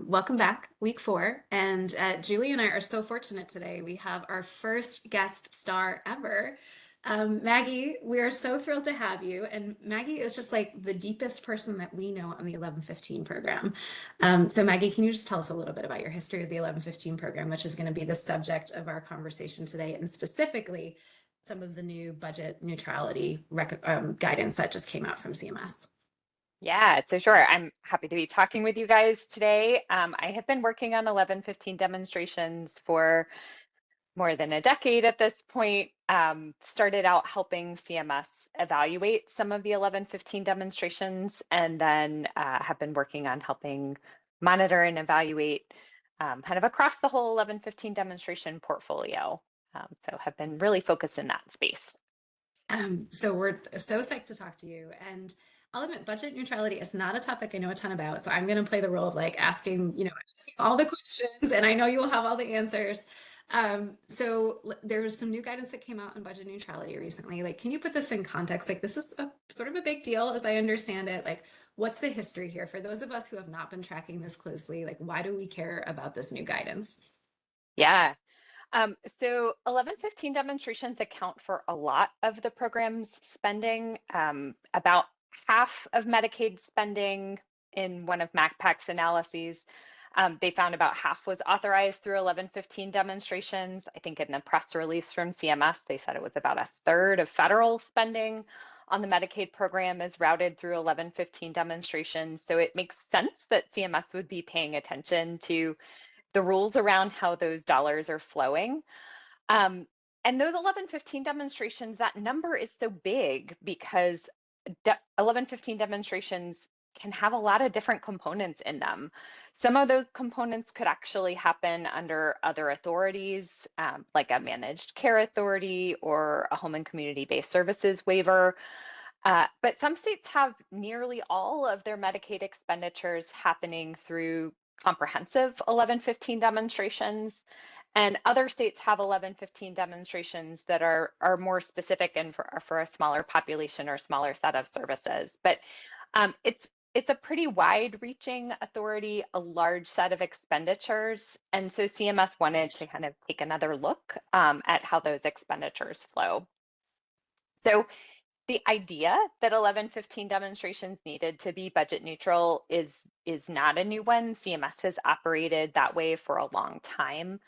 Welcome back, week 4. And Julie and I are so fortunate today. We have our first guest star ever. Maggie, we are so thrilled to have you. And Maggie is just like the deepest person that we know on the 1115 program. So Maggie, can you just tell us a little bit about your history of the 1115 program, which is going to be the subject of our conversation today, and specifically some of the new budget neutrality guidance that just came out from CMS? Yeah, so sure. I'm happy to be talking with you guys today. I have been working on 1115 demonstrations for more than a decade at this point. Started out helping CMS evaluate some of the 1115 demonstrations, and then have been working on helping monitor and evaluate kind of across the whole 1115 demonstration portfolio. So have been really focused in that space. So we're so psyched to talk to you. And I'll admit, budget neutrality is not a topic I know a ton about. So I'm going to play the role of like asking, asking all the questions, and I know you will have all the answers. There was some new guidance that came out on budget neutrality recently. Like, can you put this in context? Like, this is a sort of a big deal as I understand it. Like, what's the history here for those of us who have not been tracking this closely? Like, why do we care about this new guidance? Yeah. So 1115 demonstrations account for a lot of the program's spending, about half of Medicaid spending in one of MacPac's analyses. They found about half was authorized through 1115 demonstrations. I think in the press release from CMS, they said it was about a third of federal spending on the Medicaid program is routed through 1115 demonstrations. So it makes sense that CMS would be paying attention to the rules around how those dollars are flowing. Um, and those 1115 demonstrations, that number is so big because 1115 demonstrations can have a lot of different components in them. Some of those components could actually happen under other authorities, like a managed care authority or a home and community-based services waiver. But some states have nearly all of their Medicaid expenditures happening through comprehensive 1115 demonstrations, and other states have 1115 demonstrations that are more specific and for a smaller population or smaller set of services. But it's a pretty wide-reaching authority, a large set of expenditures, and so CMS wanted to kind of take another look at how those expenditures flow. So the idea that 1115 demonstrations needed to be budget neutral is not a new one. CMS has operated that way for a long time,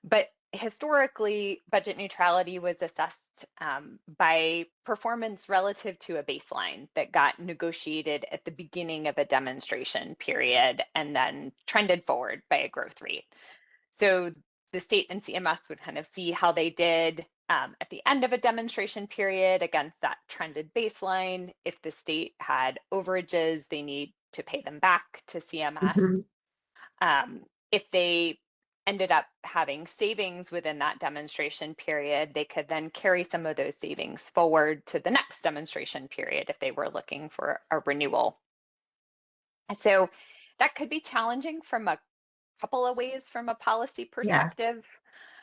but historically, budget neutrality was assessed by performance relative to a baseline that got negotiated at the beginning of a demonstration period and then trended forward by a growth rate. So the state and CMS would kind of see how they did at the end of a demonstration period against that trended baseline. If the state had overages, they need to pay them back to CMS. Mhm. If they ended up having savings within that demonstration period, they could then carry some of those savings forward to the next demonstration period if they were looking for a renewal. So that could be challenging from a couple of ways from a policy Yeah. perspective.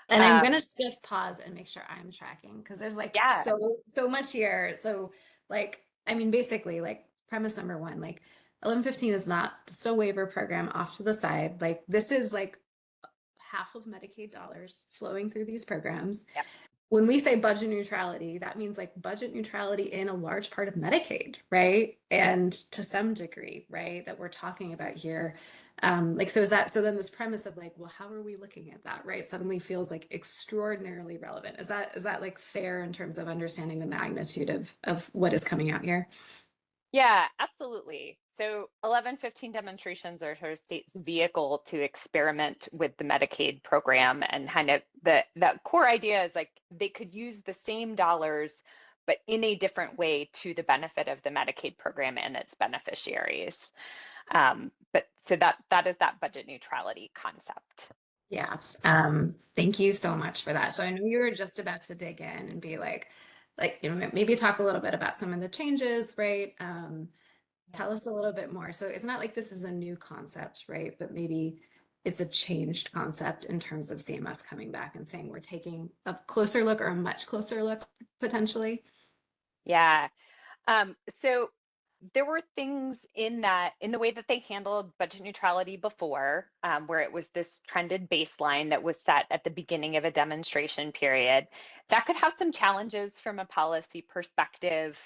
And I'm gonna Um, just pause and make sure I'm tracking because there's like yeah, so much here. So like I mean basically like premise number one, like 1115 is not just a waiver program off to the side. Like this is like half of Medicaid dollars flowing through these programs. yep. When we say budget neutrality, that means like budget neutrality in a large part of Medicaid, right? And to some degree, right, that we're talking about here. Like, so is that, so then this premise of like, well, how are we looking at that, right? Suddenly feels like extraordinarily relevant. Is that like fair in terms of understanding the magnitude of what is coming out here? Yeah, absolutely. So 1115 demonstrations are her state's vehicle to experiment with the Medicaid program, and kind of the core idea is like they could use the same dollars but in a different way to the benefit of the Medicaid program and its beneficiaries. But so that is that budget neutrality concept. Yeah. Thank you so much for that. So I know you were just about to dig in and be like, maybe talk a little bit about some of the changes, right? Tell us a little bit more. So it's not like this is a new concept, right? But maybe it's a changed concept in terms of CMS coming back and saying we're taking a closer look or a much closer look potentially. Yeah. So there were things in the way that they handled budget neutrality before, where it was this trended baseline that was set at the beginning of a demonstration period, that could have some challenges from a policy perspective,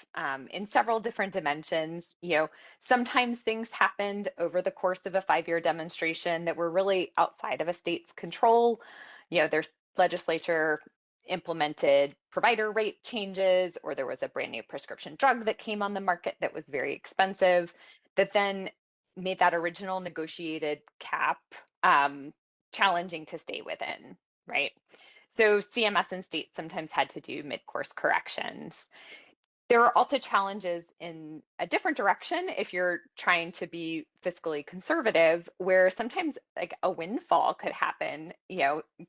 in several different dimensions. Sometimes things happened over the course of a 5-year demonstration that were really outside of a state's control. There's legislature implemented provider rate changes, or there was a brand new prescription drug that came on the market that was very expensive, that then made that original negotiated cap challenging to stay within, right? So CMS and states sometimes had to do mid-course corrections. There are also challenges in a different direction if you're trying to be fiscally conservative, where sometimes like a windfall could happen.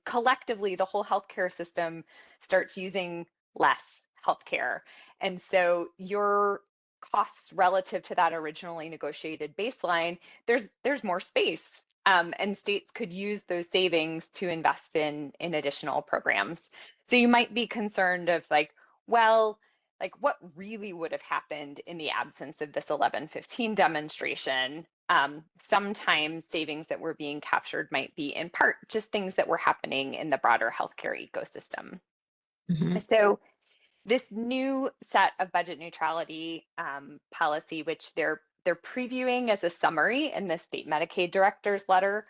Collectively, the whole healthcare system starts using less healthcare. And so your costs relative to that originally negotiated baseline, there's more space. And states could use those savings to invest in additional programs. So you might be concerned of well, what really would have happened in the absence of this 1115 demonstration. Sometimes savings that were being captured might be in part just things that were happening in the broader healthcare ecosystem. Mhm. So this new set of budget neutrality policy, which they're previewing as a summary in the state Medicaid director's letter.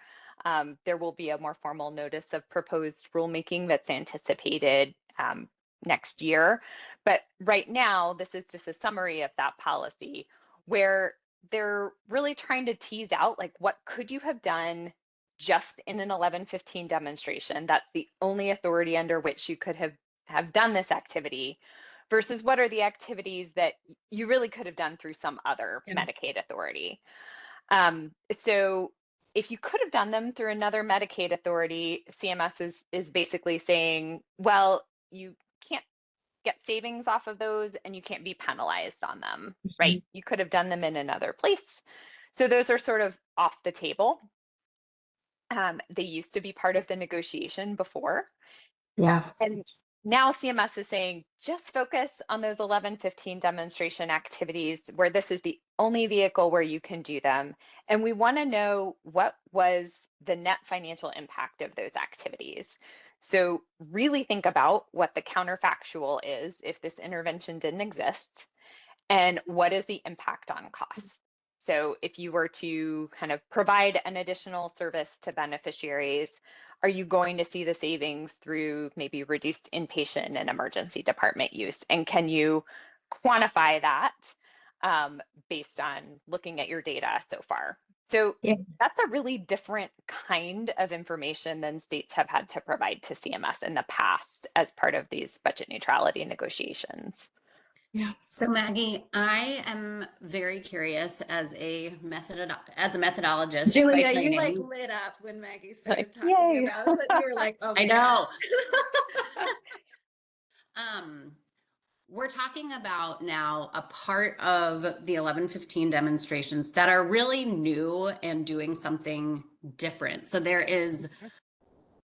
There will be a more formal notice of proposed rulemaking that's anticipated next year. But right now, this is just a summary of that policy, where they're really trying to tease out what could you have done just in an 1115 demonstration. That's the only authority under which you could have done this activity, versus what are the activities that you really could have done through some other Yeah. Medicaid authority. So if you could have done them through another Medicaid authority, CMS is basically saying, well, you can't get savings off of those and you can't be penalized on them, right? Mhm. You could have done them in another place. So those are sort of off the table. They used to be part of the negotiation before. Yeah. And now CMS is saying just focus on those 1115 demonstration activities where this is the only vehicle where you can do them. And we want to know what was the net financial impact of those activities. So really think about what the counterfactual is if this intervention didn't exist, and what is the impact on cost. So if you were to kind of provide an additional service to beneficiaries, are you going to see the savings through maybe reduced inpatient and emergency department use? And can you quantify that based on looking at your data so far? So Yeah. that's a really different kind of information than states have had to provide to CMS in the past as part of these budget neutrality negotiations. Yeah. So Maggie, I am very curious as a methodologist by Julia, you like training. lit up when Maggie Like, started talking yay. about it. You were like, oh I my know. gosh. Um, we're talking about now a part of the 1115 demonstrations that are really new and doing something different. So there is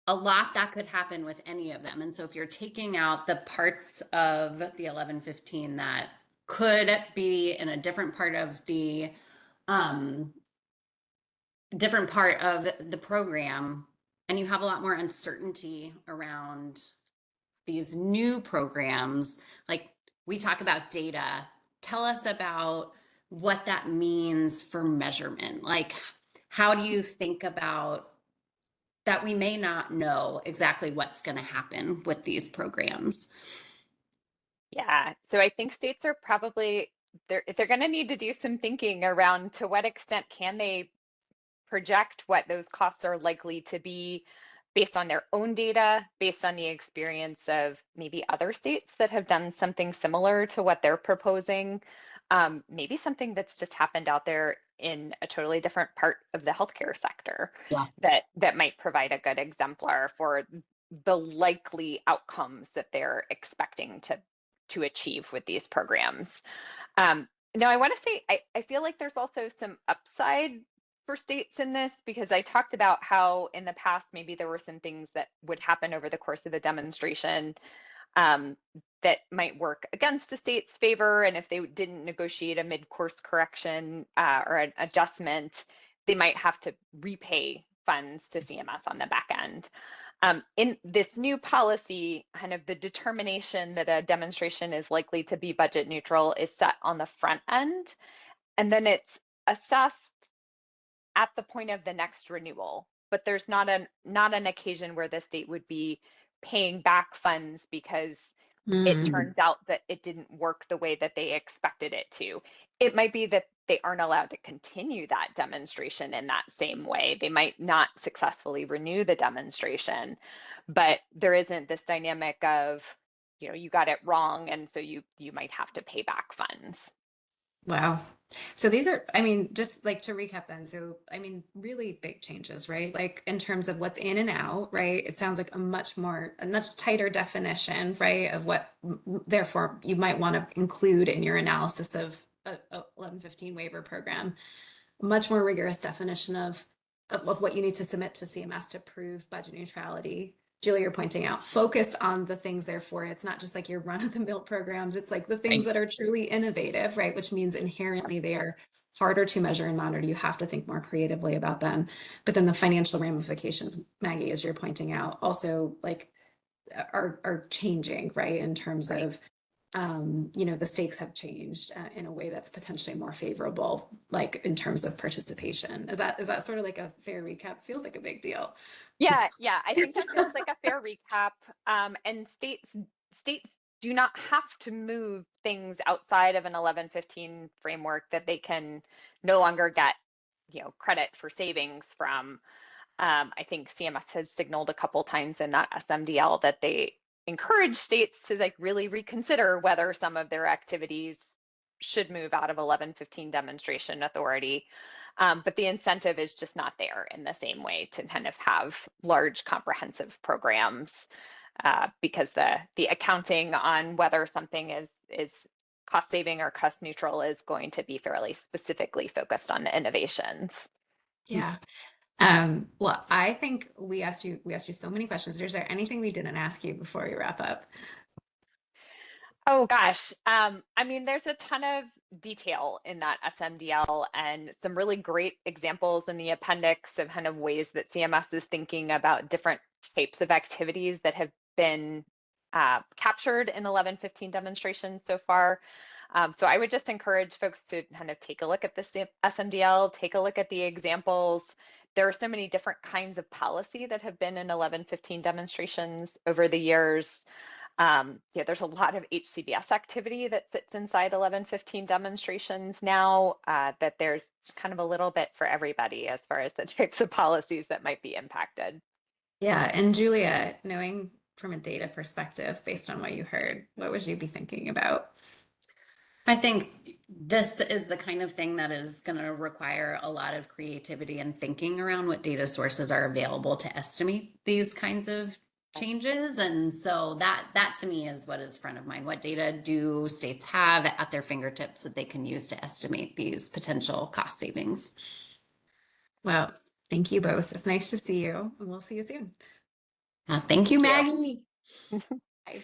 a lot that could happen with any of them. And so if you're taking out the parts of the 1115 that could be in a um different part of the program, and you have a lot more uncertainty around these new programs, like we talk about data, tell us about what that means for measurement. Like, how do you think about that? We may not know exactly what's going to happen with these programs. Yeah, so I think states are probably they're going to need to do some thinking around to what extent can they project what those costs are likely to be based on their own data, based on the experience of maybe other states that have done something similar to what they're proposing, maybe something that's just happened out there in a totally different part of the healthcare sector Yeah. that might provide a good exemplar for the likely outcomes that they're expecting to achieve with these programs. Now, I want to say, I feel like there's also some upside for states in this, because I talked about how in the past, maybe there were some things that would happen over the course of a demonstration um, that might work against a state's favor. And if they didn't negotiate a mid-course correction or an adjustment, they might have to repay funds to CMS on the back end. In this new policy, kind of the determination that a demonstration is likely to be budget neutral is set on the front end, and then it's assessed at the point of the next renewal. But there's not an occasion where the state would be paying back funds because it Mm. turns out that it didn't work the way that they expected it to. It might be that they aren't allowed to continue that demonstration in that same way. They might not successfully renew the demonstration, but there isn't this dynamic of, you got it wrong, and so you might have to pay back funds. Wow. So these are, I mean, just like to recap then, so I mean, really big changes, right? Like in terms of what's in and out, right? It sounds like a much tighter definition, right, of what therefore you might want to include in your analysis of a 1115 waiver program. Much more rigorous definition of what you need to submit to CMS to prove budget neutrality. Julie, you're pointing out, focused on the things, therefore, it's not just like your run-of-the-mill programs, it's like the things Right. that are truly innovative, right? Which means inherently they are harder to measure and monitor. You have to think more creatively about them. But then the financial ramifications, Maggie, as you're pointing out, also like are changing, right? In terms Right. of the stakes have changed in a way that's potentially more favorable, like in terms of participation. Is that sort of like a fair recap? Feels like a big deal. Yeah, I think that feels like a fair recap. And states do not have to move things outside of an 1115 framework that they can no longer get, credit for savings from. I think CMS has signaled a couple times in that SMDL that they encourage states to like really reconsider whether some of their activities should move out of 1115 demonstration authority. But the incentive is just not there in the same way to kind of have large comprehensive programs because the accounting on whether something is cost saving or cost neutral is going to be fairly specifically focused on the innovations. Yeah. Well, I think we asked you so many questions. Is there anything we didn't ask you before we wrap up? Oh gosh. I mean, there's a ton of detail in that SMDL and some really great examples in the appendix of kind of ways that CMS is thinking about different types of activities that have been captured in 1115 demonstrations so far. So I would just encourage folks to kind of take a look at this SMDL, take a look at the examples. There are so many different kinds of policy that have been in 1115 demonstrations over the years. Yeah, there's a lot of HCBS activity that sits inside 1115 demonstrations now, that there's kind of a little bit for everybody as far as the types of policies that might be impacted. Yeah, and Julia, knowing from a data perspective, based on what you heard, what would you be thinking about? I think this is the kind of thing that is going to require a lot of creativity and thinking around what data sources are available to estimate these kinds of changes. And so that to me is what is front of mind. What data do states have at their fingertips that they can use to estimate these potential cost savings? Well, thank you both. It's nice to see you, and we'll see you soon. Thank you, Thank Maggie. you. Bye.